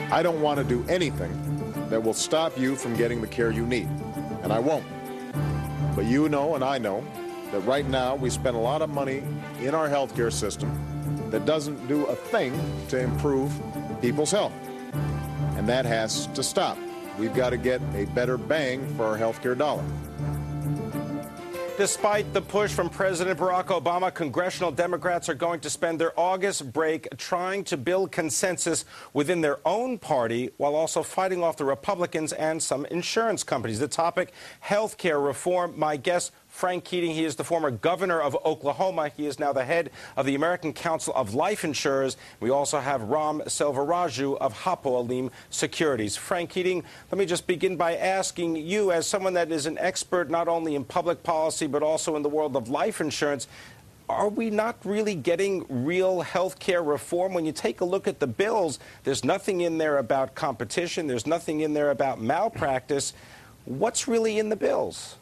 I don't want to do anything that will stop you from getting the care you need, and I won't. But you know and I know that right now we spend a lot of money in our healthcare system that doesn't do a thing to improve people's health. And that has to stop. We've got to get a better bang for our healthcare dollar. Despite the push from President Barack Obama, congressional Democrats are going to spend their August break trying to build consensus within their own party while also fighting off the Republicans and some insurance companies. The topic, health care reform. My guest, Frank Keating. He is the former governor of Oklahoma. He is now the head of the American Council of Life Insurers. We also have Selvaraju of Hapoalim Securities. Frank Keating, let me just begin by asking you, as someone that is an expert not only in public policy but also in the world of life insurance, are we not really getting real health care reform? When you take a look at the bills, there's nothing in there about competition. There's nothing in there about malpractice. What's really in the bills?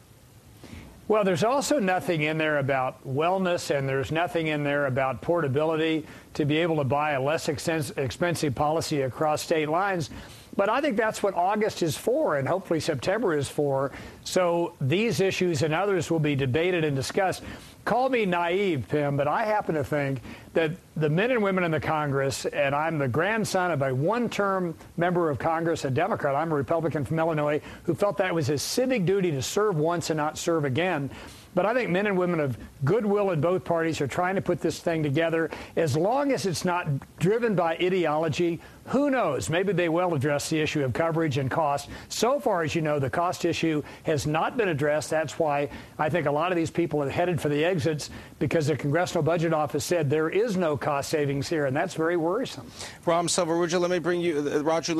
Well, there's also nothing in there about wellness, and there's nothing in there about portability to be able to buy a less expensive policy across state lines. But I think that's what August is for, and hopefully September is for. So these issues and others will be debated and discussed. Call me naive, Pim, but I happen to think that the men and women in the Congress, and I'm the grandson of a one-term member of Congress, a Democrat, I'm a Republican from Illinois, who felt that it was his civic duty to serve once and not serve again. But I think men and women of goodwill in both parties are trying to put this thing together. As long as it's not driven by ideology, who knows? Maybe they will address the issue of coverage and cost. So far, as you know, the cost issue has not been addressed. That's why I think a lot of these people are headed for the exits, because the Congressional Budget Office said there is no cost savings here, and that's very worrisome. Selvaraju, let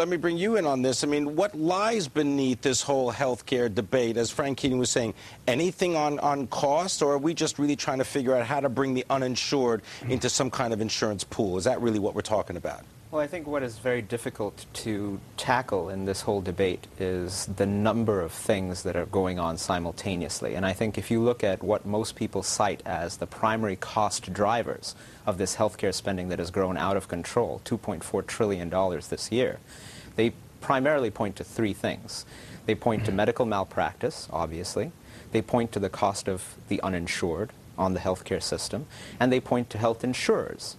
me bring you in on this. I mean, what lies beneath this whole health care debate? As Frank Keating was saying, anything on cost, or are we just really trying to figure out how to bring the uninsured into some kind of insurance pool? Is that really what we're talking about? Well, I think what is very difficult to tackle in this whole debate is the number of things that are going on simultaneously. And I think if you look at what most people cite as the primary cost drivers of this healthcare spending that has grown out of control, $2.4 trillion this year, they primarily point to three things. They point to medical malpractice, obviously. They point to the cost of the uninsured on the healthcare system. And they point to health insurers.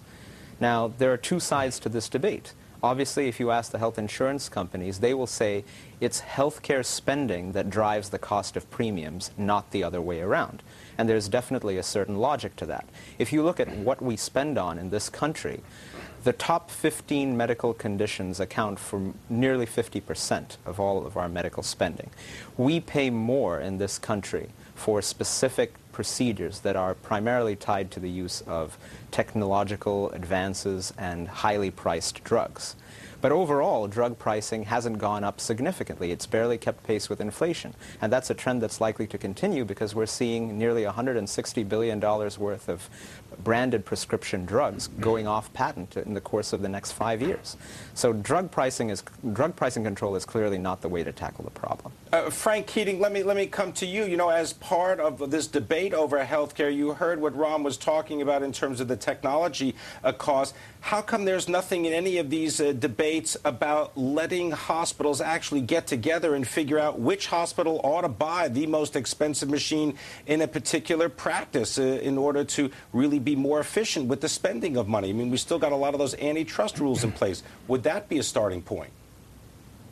Now, there are two sides to this debate. Obviously, if you ask the health insurance companies, they will say it's healthcare spending that drives the cost of premiums, not the other way around. And there's definitely a certain logic to that. If you look at what we spend on in this country, the top 15 medical conditions account for nearly 50% of all of our medical spending. We pay more in this country for specific procedures that are primarily tied to the use of technological advances and highly priced drugs. But overall, drug pricing hasn't gone up significantly. It's barely kept pace with inflation. And that's a trend that's likely to continue because we're seeing nearly $160 billion worth of branded prescription drugs going off patent in the course of the next 5 years. So drug pricing control is clearly not the way to tackle the problem. Frank Keating, let me come to you. You know, as part of this debate over health care, you heard what Ram was talking about in terms of the technology cost. How come there's nothing in any of these debates about letting hospitals actually get together and figure out which hospital ought to buy the most expensive machine in a particular practice in order to really be more efficient with the spending of money? I mean, we still got a lot of those antitrust rules in place. Would that be a starting point?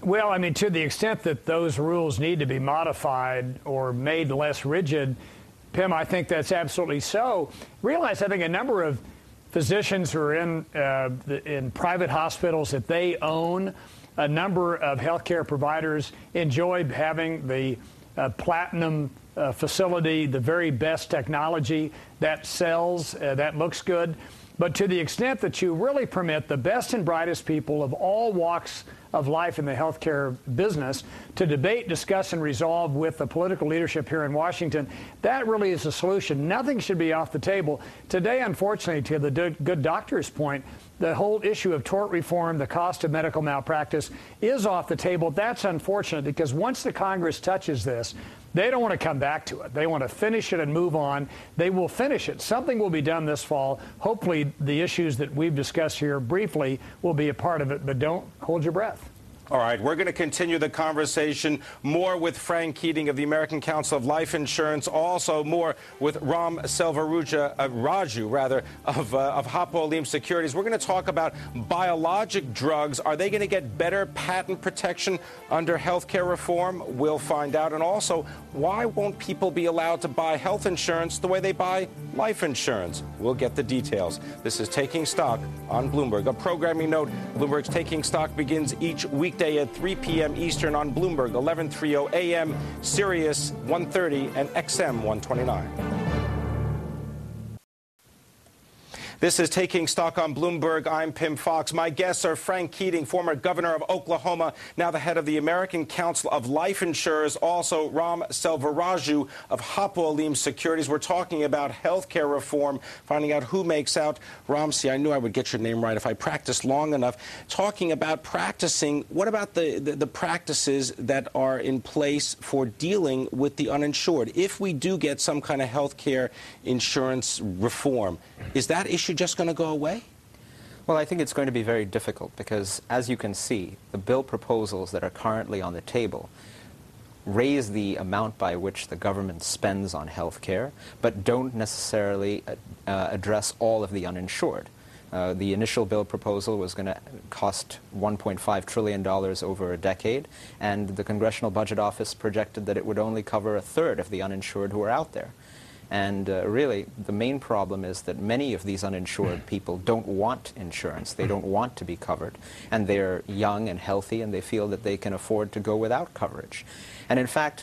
Well, I mean, to the extent that those rules need to be modified or made less rigid, Pim, I think that's absolutely so. Realize, I think a number of physicians who are in private hospitals that they own, a number of healthcare providers enjoy having the platinum facility, the very best technology that sells, that looks good. But to the extent that you really permit the best and brightest people of all walks of life in the healthcare business to debate, discuss, and resolve with the political leadership here in Washington, that really is a solution. Nothing should be off the table. Today, unfortunately, to the good doctor's point, the whole issue of tort reform, the cost of medical malpractice, is off the table. That's unfortunate, because once the Congress touches this, they don't want to come back to it. They want to finish it and move on. They will finish it. Something will be done this fall. Hopefully the issues that we've discussed here briefly will be a part of it, but don't hold your breath. All right, we're going to continue the conversation more with Frank Keating of the American Council of Life Insurance, also more with Ram Selvaraju of Hapoalim Securities. We're going to talk about biologic drugs. Are they going to get better patent protection under health care reform? We'll find out. And also, why won't people be allowed to buy health insurance the way they buy life insurance? We'll get the details. This is Taking Stock on Bloomberg. A programming note, Bloomberg's Taking Stock begins each weekday at 3 p.m. Eastern on Bloomberg, 1130 AM, Sirius 130, and XM 129. This is Taking Stock on Bloomberg. I'm Pim Fox. My guests are Frank Keating, former governor of Oklahoma, now the head of the American Council of Life Insurers, also Ram Selvaraju of Hapoalim Securities. We're talking about health care reform, finding out who makes out. Ram, see, I knew I would get your name right if I practiced long enough. Talking about practicing, what about the practices that are in place for dealing with the uninsured? If we do get some kind of health care insurance reform, is that issue just going to go away? Well, I think it's going to be very difficult because, as you can see, the bill proposals that are currently on the table raise the amount by which the government spends on health care, but don't necessarily address all of the uninsured. The initial bill proposal was going to cost $1.5 trillion over a decade, and the Congressional Budget Office projected that it would only cover a third of the uninsured who are out there. And really, the main problem is that many of these uninsured people don't want insurance. They don't want to be covered. And they're young and healthy, and they feel that they can afford to go without coverage. And in fact,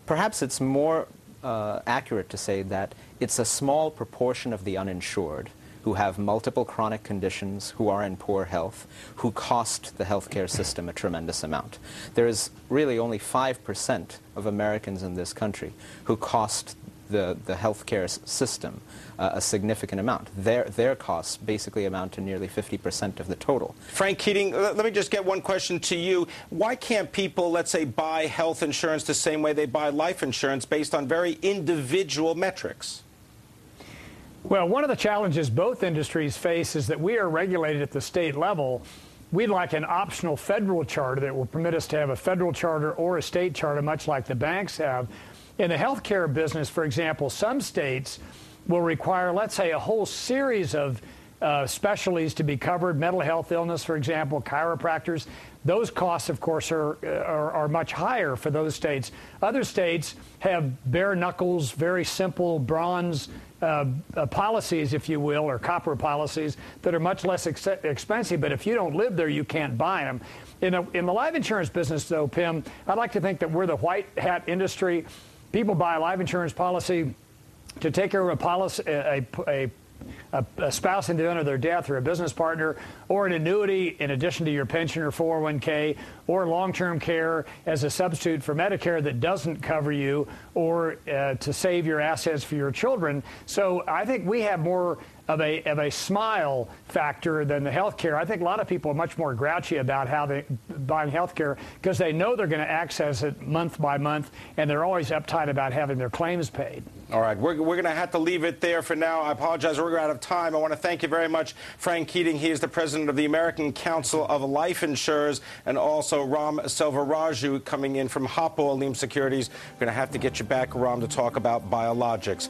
perhaps it's more accurate to say that it's a small proportion of the uninsured who have multiple chronic conditions, who are in poor health, who cost the healthcare system a tremendous amount. There is really only 5% of Americans in this country who cost the healthcare system a significant amount. Their costs basically amount to nearly 50% of the total. Frank Keating, let me just get one question to you. Why can't people, let's say, buy health insurance the same way they buy life insurance based on very individual metrics? Well, one of the challenges both industries face is that we are regulated at the state level. We'd like an optional federal charter that will permit us to have a federal charter or a state charter, much like the banks have. In the healthcare business, for example, some states will require, let's say, a whole series of specialties to be covered, mental health illness, for example, chiropractors. Those costs, of course, are much higher for those states. Other states have bare knuckles, very simple bronze policies, if you will, or copper policies that are much less expensive. But if you don't live there, you can't buy them. In the life insurance business, though, Pim, I'd like to think that we're the white hat industry. People buy a life insurance policy to take care of a spouse in the event of their death, or a business partner, or an annuity in addition to your pension or 401k, or long-term care as a substitute for Medicare that doesn't cover you, or to save your assets for your children. So I think we have more of a smile factor than the health care. I think a lot of people are much more grouchy about how they buying health care because they know they're going to access it month by month, and they're always uptight about having their claims paid. All right, we're going to have to leave it there for now. I apologize, we're out of time. I want to thank you very much, Frank Keating. He is the president of the American Council of Life Insurers, and also Ram Selvaraju coming in from Hapoalim Securities. We're going to have to get you back, Ram, to talk about biologics.